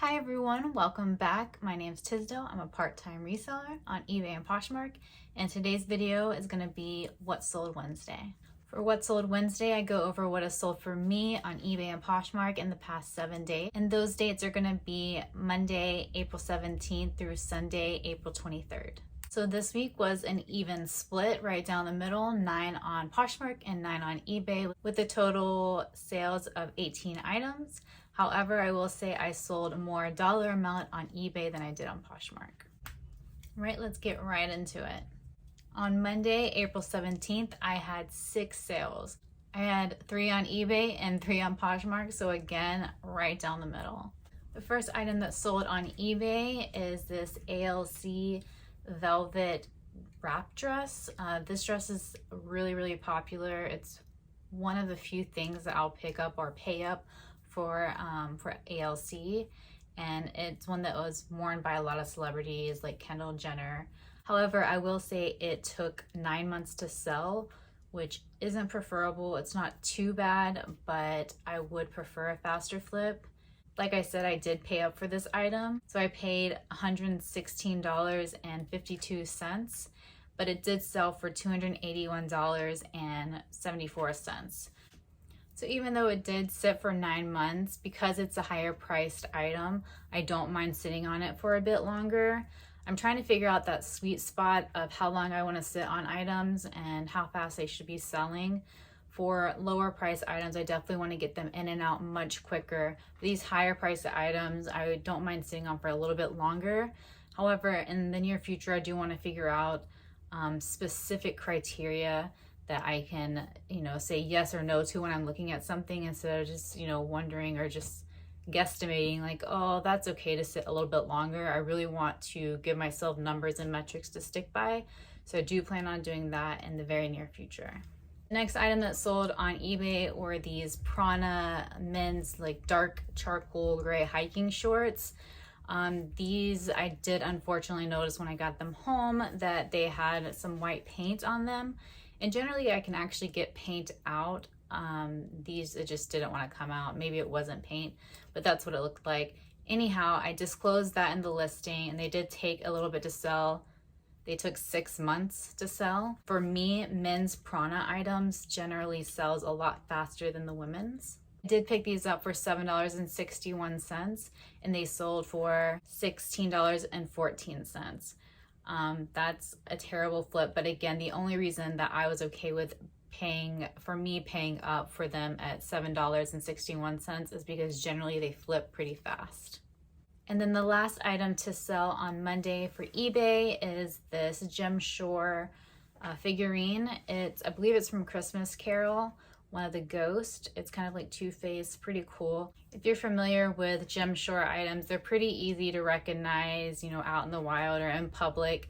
Hi everyone, welcome back. My name is Tisdale. I'm a part-time reseller on eBay and Poshmark, and today's video is going to be What Sold Wednesday. For What Sold Wednesday, I go over what has sold for me on eBay and Poshmark in the past 7 days, and those dates are going to be Monday, April 17th through Sunday, April 23rd. So this week was an even split right down the middle, 9 on Poshmark and 9 on eBay, with a total sales of 18 items. However, I will say I sold more dollar amount on eBay than I did on Poshmark. All right, let's get right into it. On Monday, April 17th, I had 6 sales. I had 3 on eBay and 3 on Poshmark, so again, right down the middle. The first item that sold on eBay is this ALC velvet wrap dress. This dress is really popular. It's one of the few things that I'll pick up or pay up for ALC, and it's one that was worn by a lot of celebrities like Kendall Jenner. However, I will say it took 9 months to sell, which isn't preferable. It's not too bad, but I would prefer a faster flip. Like I said, I did pay up for this item. So I paid $116.52, but it did sell for $281.74. So even though it did sit for 9 months, because it's a higher priced item, I don't mind sitting on it for a bit longer. I'm trying to figure out that sweet spot of how long I want to sit on items and how fast they should be selling. For lower price items, I definitely want to get them in and out much quicker. These higher priced items, I don't mind sitting on for a little bit longer. However, in the near future, I do want to figure out specific criteria that I can, say yes or no to when I'm looking at something, instead of just, wondering or just guesstimating like, oh, that's okay to sit a little bit longer. I really want to give myself numbers and metrics to stick by. So I do plan on doing that in the very near future. The next item that sold on eBay were these Prana men's like dark charcoal gray hiking shorts. These I did unfortunately notice when I got them home that they had some white paint on them. And generally I can actually get paint out. These, it just didn't want to come out. Maybe it wasn't paint, but that's what it looked like. Anyhow, I disclosed that in the listing, and they did take a little bit to sell. They took 6 months to sell. For me, men's Prana items generally sells a lot faster than the women's. I did pick these up for $7.61, and they sold for $16.14. That's a terrible flip, but again, the only reason that I was okay with paying up for them at $7.61 is because generally they flip pretty fast. And then the last item to sell on Monday for eBay is this Gem Shore figurine. I believe it's from Christmas Carol, one of the ghosts. It's kind of like two-faced, pretty cool. If you're familiar with Gem Shore items, they're pretty easy to recognize, out in the wild or in public.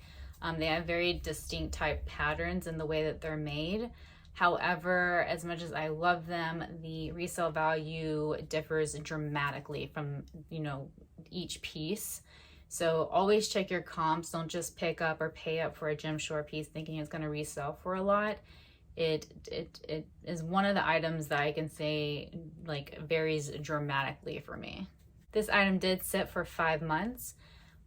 They have very distinct type patterns in the way that they're made. However, as much as I love them, the resale value differs dramatically from, each piece. So always check your comps. Don't just pick up or pay up for a Gem Shore piece thinking it's going to resell for a lot. It is one of the items that I can say like varies dramatically for me. This item did sit for 5 months,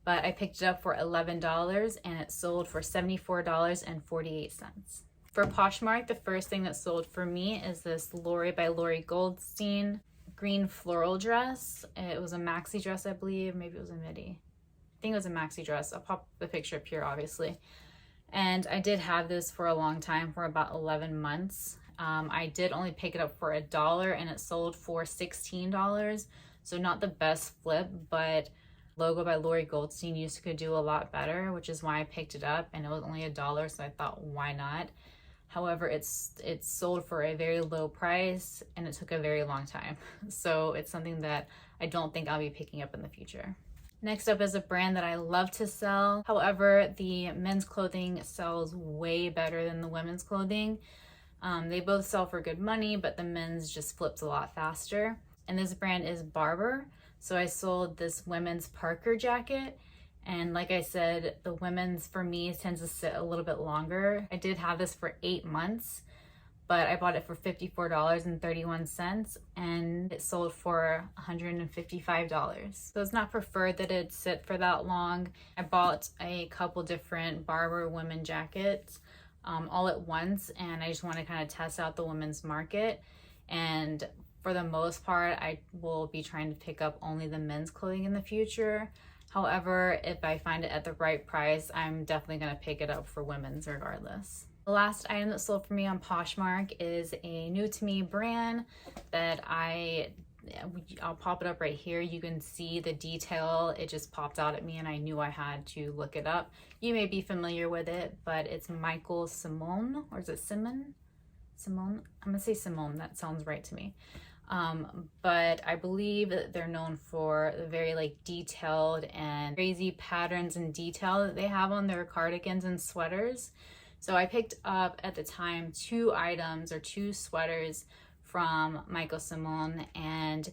but I picked it up for $11 and it sold for $74.48. For Poshmark, the first thing that sold for me is this Lori by Lori Goldstein green floral dress. It was a maxi dress, I believe. Maybe it was a midi. I think it was a maxi dress. I'll pop the picture up here, obviously. And I did have this for a long time, for about 11 months. I did only pick it up for $1 and it sold for $16. So not the best flip, but Logo by Lori Goldstein used to do a lot better, which is why I picked it up, and it was only $1, so I thought, why not? However, it's sold for a very low price and it took a very long time. So it's something that I don't think I'll be picking up in the future. Next up is a brand that I love to sell. However, the men's clothing sells way better than the women's clothing. They both sell for good money, but the men's just flips a lot faster. And this brand is Barber. So I sold this women's Parker jacket. And like I said, the women's for me tends to sit a little bit longer. I did have this for 8 months, but I bought it for $54.31 and it sold for $155. So it's not preferred that it sit for that long. I bought a couple different Barber women jackets all at once, and I just want to kind of test out the women's market. And for the most part, I will be trying to pick up only the men's clothing in the future. However, if I find it at the right price, I'm definitely going to pick it up for women's regardless. The last item that sold for me on Poshmark is a new to me brand that I'll pop it up right here. You can see the detail. It just popped out at me and I knew I had to look it up. You may be familiar with it, but it's Michael Simone, or is it Simone? Simone? I'm gonna say Simone, that sounds right to me. But I believe that they're known for the very like detailed and crazy patterns and detail that they have on their cardigans and sweaters. So I picked up at the time two sweaters from Michael Simone, and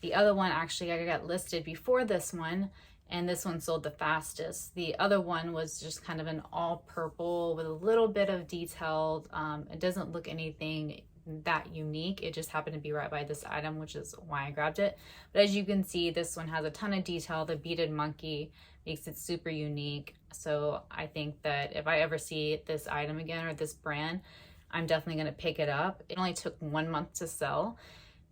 the other one actually I got listed before this one, and this one sold the fastest. The other one was just kind of an all purple with a little bit of detailed. It doesn't look anything that unique. It just happened to be right by this item, which is why I grabbed it. But as you can see, this one has a ton of detail. The beaded monkey makes it super unique. So I think that if I ever see this item again or this brand, I'm definitely going to pick it up. It only took 1 month to sell,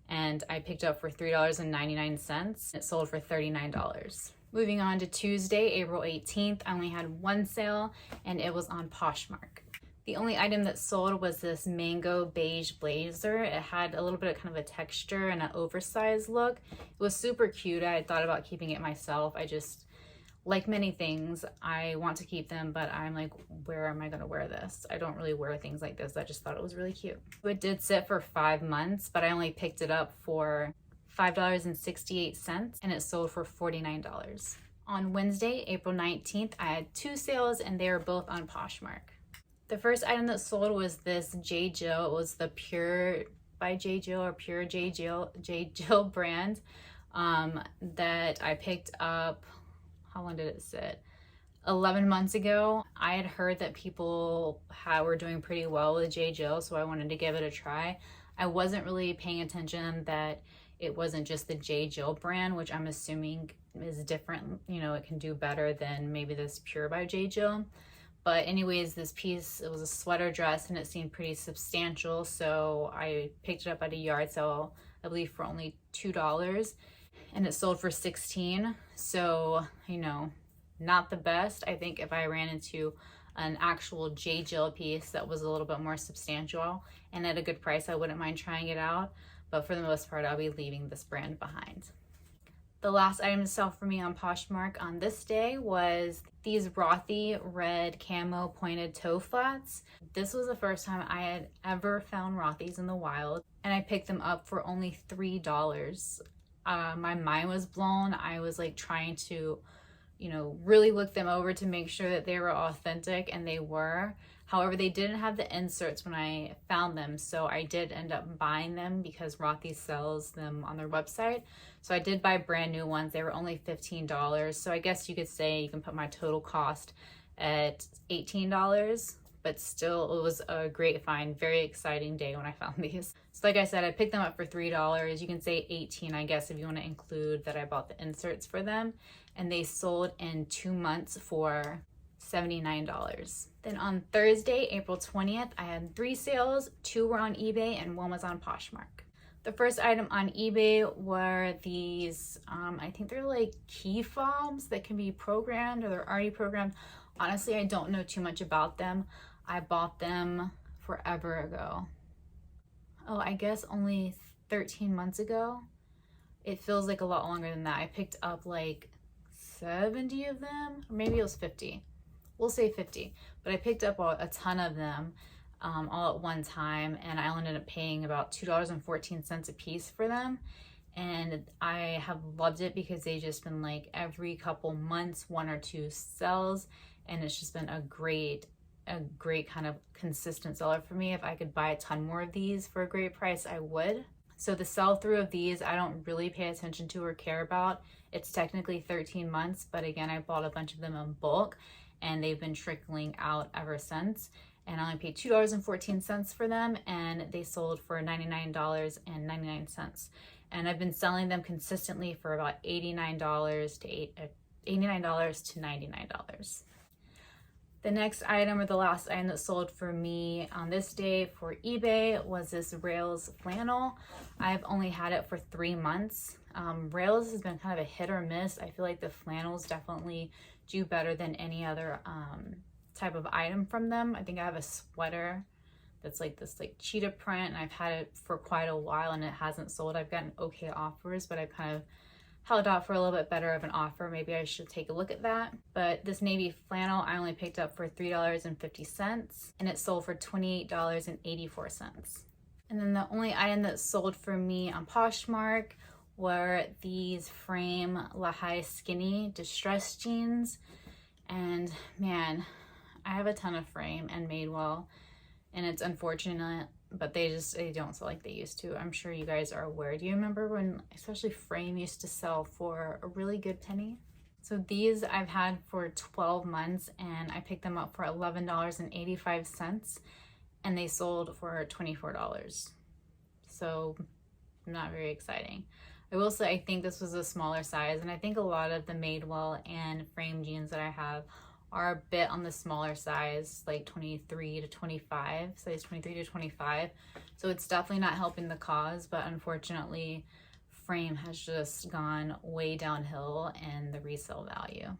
and I picked it up for $3.99. It sold for $39. Moving on to Tuesday, April 18th, I only had one sale, and it was on Poshmark. The only item that sold was this mango beige blazer. It had a little bit of kind of a texture and an oversized look. It was super cute. I had thought about keeping it myself. I just, like many things, I want to keep them, but I'm like, where am I gonna wear this? I don't really wear things like this. I just thought it was really cute. It did sit for 5 months, but I only picked it up for $5.68, and it sold for $49. On Wednesday, April 19th, I had two sales, and they were both on Poshmark. The first item that sold was this J. Jill. It was the Pure by J. Jill or Pure J. Jill brand that I picked up. How long did it sit? 11 months ago. I had heard that people were doing pretty well with J. Jill, so I wanted to give it a try. I wasn't really paying attention that it wasn't just the J. Jill brand, which I'm assuming is different. You know, it can do better than maybe this Pure by J. Jill. But anyways, this piece, it was a sweater dress and it seemed pretty substantial. So I picked it up at a yard sale, I believe for only $2, and it sold for $16. So, you know, not the best. I think if I ran into an actual J. Jill piece that was a little bit more substantial and at a good price, I wouldn't mind trying it out. But for the most part, I'll be leaving this brand behind. The last item to sell for me on Poshmark on this day was these Rothy red camo pointed toe flats. This was the first time I had ever found Rothys in the wild, and I picked them up for only $3. My mind was blown. I was like trying to, you know, really look them over to make sure that they were authentic, and they were. However, they didn't have the inserts when I found them, so I did end up buying them because Rothy sells them on their website. So I did buy brand new ones. They were only $15. So I guess you could say you can put my total cost at $18, but still it was a great find. Very exciting day when I found these. So like I said, I picked them up for $3. You can say 18, I guess, if you want to include that I bought the inserts for them. And they sold in 2 months for $79. Then on Thursday, April 20th, I had 3 sales. 2 were on eBay and 1 was on Poshmark. The first item on eBay were these, I think they're like key fobs that can be programmed, or they're already programmed. Honestly, I don't know too much about them. I bought them forever ago. Oh, I guess only 13 months ago. It feels like a lot longer than that. I picked up like 70 of them, or maybe it was 50. We'll say 50, but I picked up a ton of them all at one time, and I ended up paying about $2.14 a piece for them. And I have loved it because they've just been like every couple months, 1 or 2 sells, and it's just been a great kind of consistent seller for me. If I could buy a ton more of these for a great price, I would. So the sell through of these, I don't really pay attention to or care about. It's technically 13 months, but again, I bought a bunch of them in bulk, and they've been trickling out ever since. and I only paid $2.14 for them, and they sold for $99.99. And I've been selling them consistently for about $89 to $99. The next item, or the last item that sold for me on this day for eBay, was this Rails flannel. I've only had it for 3 months. Rails has been kind of a hit or miss. I feel like the flannels definitely do better than any other type of item from them. I think I have a sweater that's like this like cheetah print, and I've had it for quite a while and it hasn't sold. I've gotten okay offers, but I've kind of held out for a little bit better of an offer. Maybe I should take a look at that. But this navy flannel I only picked up for $3.50, and it sold for $28.84. And then the only item that sold for me on Poshmark were these frame Lehigh skinny distressed jeans. And man, I have a ton of frame and Madewell, and it's unfortunate, but they don't sell like they used to. I'm sure you guys are aware. Do you remember when especially frame used to sell for a really good penny? So these I've had for 12 months, and I picked them up for $11.85, and they sold for $24. So not very exciting. I will say I think this was a smaller size, and I think a lot of the Madewell and frame jeans that I have are a bit on the smaller size, like 23 to 25, size 23 to 25. So it's definitely not helping the cause, but unfortunately, frame has just gone way downhill in the resale value.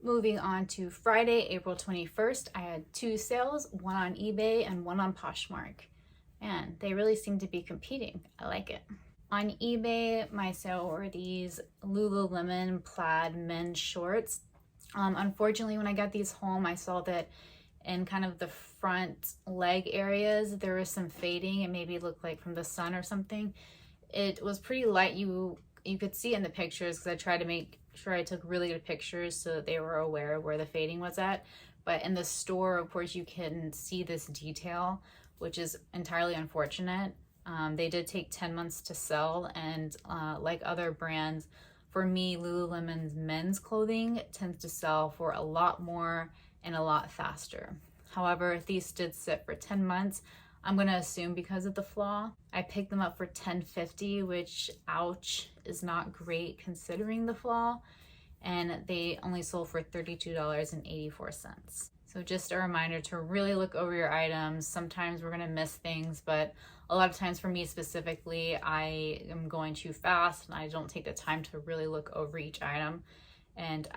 Moving on to Friday, April 21st, I had 2 sales, one on eBay and one on Poshmark. Man, they really seem to be competing. I like it. On eBay, my sale were these Lululemon plaid men's shorts. Unfortunately, when I got these home, I saw that in kind of the front leg areas, there was some fading. It maybe looked like from the sun or something. It was pretty light. You could see it in the pictures, because I tried to make sure I took really good pictures so that they were aware of where the fading was at. But in the store, of course, you can see this detail, which is entirely unfortunate. They did take 10 months to sell, and like other brands, for me, Lululemon's men's clothing tends to sell for a lot more and a lot faster. However, if these did sit for 10 months, I'm going to assume because of the flaw. I picked them up for $10.50, which, ouch, is not great considering the flaw. And they only sold for $32.84. So just a reminder to really look over your items. Sometimes we're going to miss things, but a lot of times for me specifically, I am going too fast and I don't take the time to really look over each item. And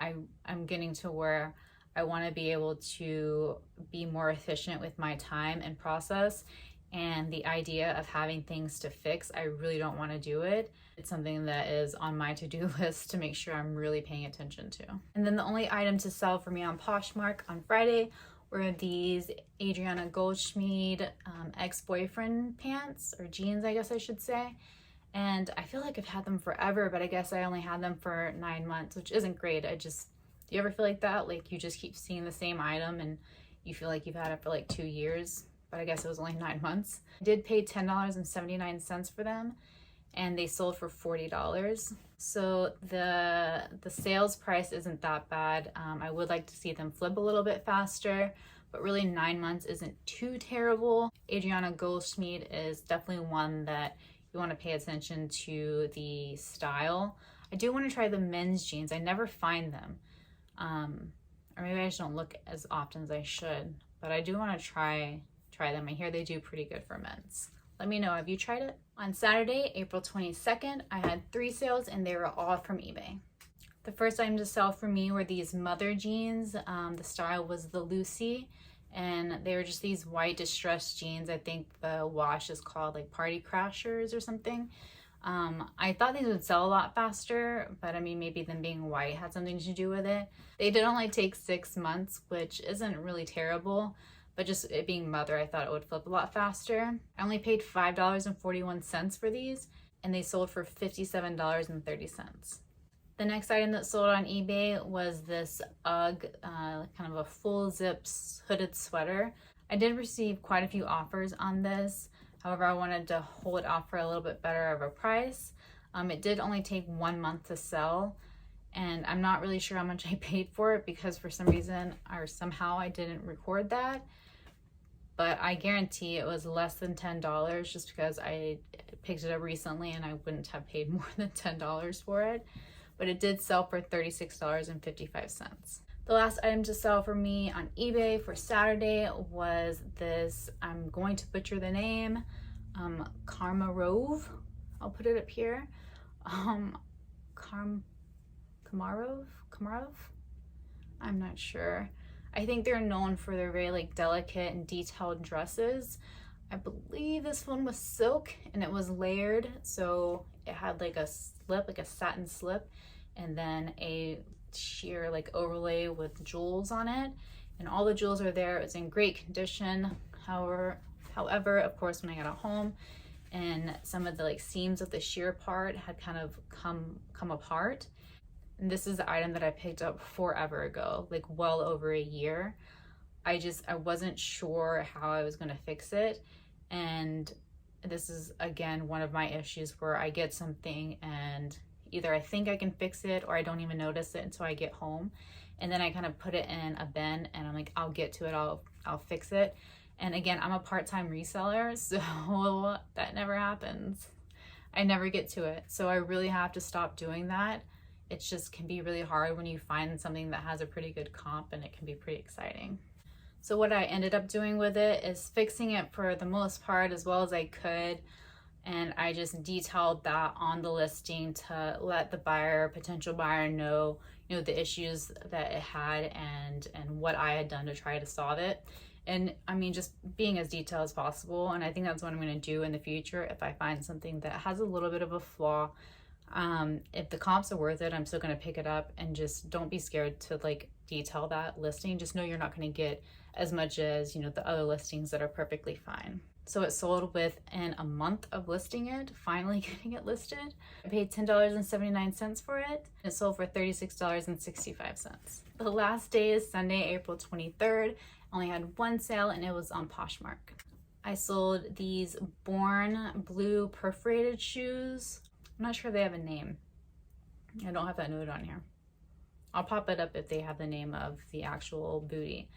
I'm getting to where I want to be able to be more efficient with my time and process. And the idea of having things to fix, I really don't want to do it. It's something that is on my to-do list to make sure I'm really paying attention to. And then the only item to sell for me on Poshmark on Friday were these Adriana Goldschmied ex-boyfriend pants, or jeans, I guess I should say. And I feel like I've had them forever, but I guess I only had them for 9 months, which isn't great. Do you ever feel like that? Like you just keep seeing the same item and you feel like you've had it for like 2 years, but I guess it was only 9 months. I did pay $10.79 for them, and they sold for $40. So the sales price isn't that bad. I would like to see them flip a little bit faster, but really 9 months isn't too terrible. Adriana Goldschmied is definitely one that you want to pay attention to the style. I do want to try the men's jeans. I never find them. Or maybe I just don't look as often as I should, but I do want to try them. I hear they do pretty good for men's. Let me know, have you tried it? On Saturday, April 22nd, I had 3 sales, and they were all from eBay. The first item to sell for me were these mother jeans. The style was the Lucy, and they were just these white distressed jeans. I think the wash is called like Party Crashers or something. I thought these would sell a lot faster, but I mean, maybe them being white had something to do with it. They did only take 6 months, which isn't really terrible, but just it being mother, I thought it would flip a lot faster. I only paid $5.41 for these, and they sold for $57.30. The next item that sold on eBay was this UGG, kind of a full zip hooded sweater. I did receive quite a few offers on this. However, I wanted to hold off for a little bit better of a price. It did only take 1 month to sell, and I'm not really sure how much I paid for it because for some reason or somehow I didn't record that. but I guarantee it was less than $10 just because I picked it up recently and I wouldn't have paid more than $10 for it. But it did sell for $36.55. The last item to sell for me on eBay for Saturday was this, I'm going to butcher the name, Karmarov. I'll put it up here. Kamarov? I'm not sure. I think they're known for their very like delicate and detailed dresses. I believe this one was silk and it was layered, so it had like a slip, like a satin slip, and then a sheer like overlay with jewels on it, and all the jewels are there. It's in great condition. However, of course, when I got home, and some of the like seams of the sheer part had kind of come apart. And this is the item that I picked up forever ago, like well over a year. I wasn't sure how I was going to fix it. And this is, again, one of my issues where I get something and either I think I can fix it or I don't even notice it until I get home. And then I kind of put it in a bin and I'm like, I'll get to it, I'll fix it. And again, I'm a part-time reseller, so that never happens. I never get to it. So I really have to stop doing that. It just can be really hard when you find something that has a pretty good comp, and it can be pretty exciting. So what I ended up doing with it is fixing it for the most part as well as I could. And I just detailed that on the listing to let the potential buyer know, the issues that it had and what I had done to try to solve it. And I mean, just being as detailed as possible. And I think that's what I'm going to do in the future. If I find something that has a little bit of a flaw, if the comps are worth it, I'm still going to pick it up, and just don't be scared to like detail that listing. Just know you're not going to get as much as, the other listings that are perfectly fine. So it sold within a month of listing it, finally getting it listed. I paid $10.79 for it. It sold for $36.65. The last day is Sunday, April 23rd. I only had one sale and it was on Poshmark. I sold these Born blue perforated shoes. I'm not sure if they have a name. I don't have that note on here. I'll pop it up if they have the name of the actual booty.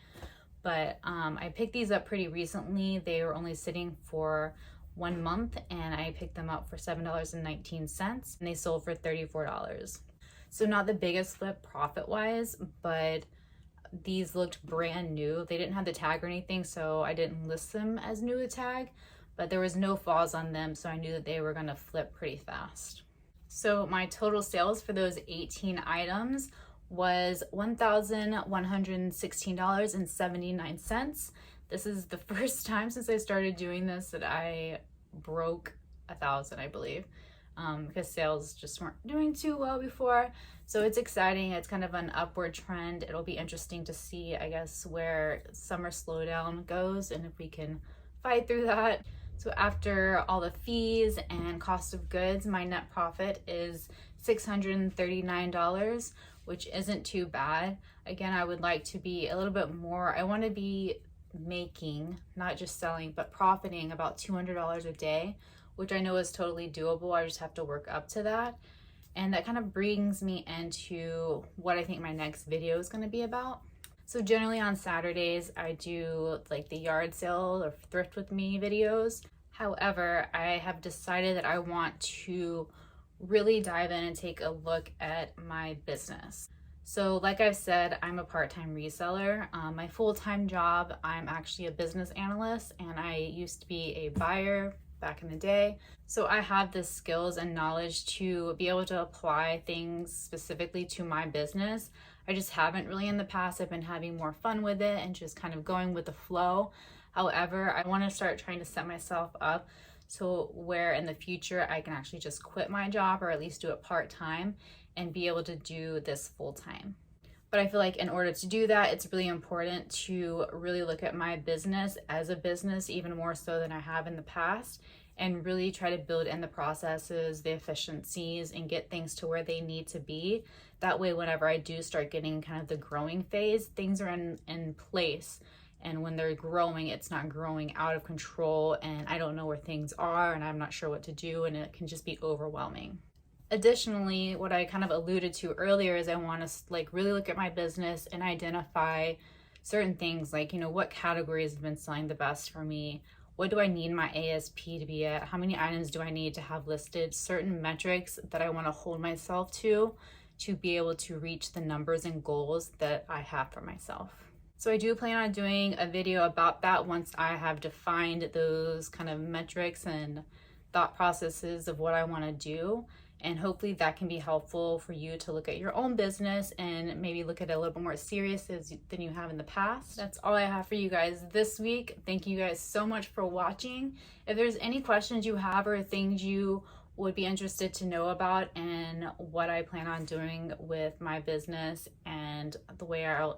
But I picked these up pretty recently. They were only sitting for 1 month, and I picked them up for $7.19, and they sold for $34. So not the biggest flip profit-wise, but these looked brand new. They didn't have the tag or anything, so I didn't list them as new to tag, but there was no flaws on them, so I knew that they were gonna flip pretty fast. So my total sales for those 18 items was $1,116.79. This is the first time since I started doing this that I broke 1,000, I believe, because sales just weren't doing too well before. So it's exciting. It's kind of an upward trend. It'll be interesting to see, I guess, where summer slowdown goes and if we can fight through that. So after all the fees and cost of goods, my net profit is $639, which isn't too bad. Again, I would like to be a little bit more. I want to be making, not just selling, but profiting about $200 a day, which I know is totally doable. I just have to work up to that. And that kind of brings me into what I think my next video is going to be about. So generally on Saturdays, I do like the yard sale or thrift with me videos. However, I have decided that I want to really dive in and take a look at my business. So like I've said, I'm a part-time reseller. My full-time job, I'm actually a business analyst, and I used to be a buyer back in the day. So I have the skills and knowledge to be able to apply things specifically to my business. I just haven't really in the past. I've been having more fun with it and just kind of going with the flow. However, I want to start trying to set myself up so where in the future I can actually just quit my job, or at least do it part-time, and be able to do this full-time. But I feel like in order to do that, it's really important to really look at my business as a business, even more so than I have in the past, and really try to build in the processes, the efficiencies, and get things to where they need to be. That way, whenever I do start getting kind of the growing phase, things are in place. And when they're growing, it's not growing out of control, and I don't know where things are, and I'm not sure what to do, and it can just be overwhelming. Additionally, what I kind of alluded to earlier is I want to like really look at my business and identify certain things like, you know, what categories have been selling the best for me? What do I need my ASP to be at? How many items do I need to have listed? Certain metrics that I want to hold myself to be able to reach the numbers and goals that I have for myself. So I do plan on doing a video about that once I have defined those kind of metrics and thought processes of what I want to do. And hopefully that can be helpful for you to look at your own business and maybe look at it a little bit more serious than you have in the past. That's all I have for you guys this week. Thank you guys so much for watching. If there's any questions you have or things you would be interested to know about and what I plan on doing with my business and the way I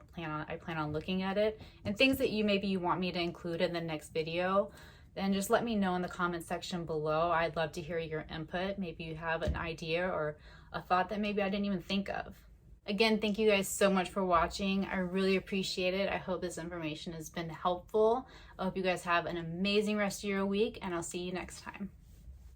plan on looking at it, and things that maybe you want me to include in the next video, then just let me know in the comment section below. I'd love to hear your input. Maybe you have an idea or a thought that maybe I didn't even think of. Again, thank you guys so much for watching. I really appreciate it. I hope this information has been helpful. I hope you guys have an amazing rest of your week, and I'll see you next time.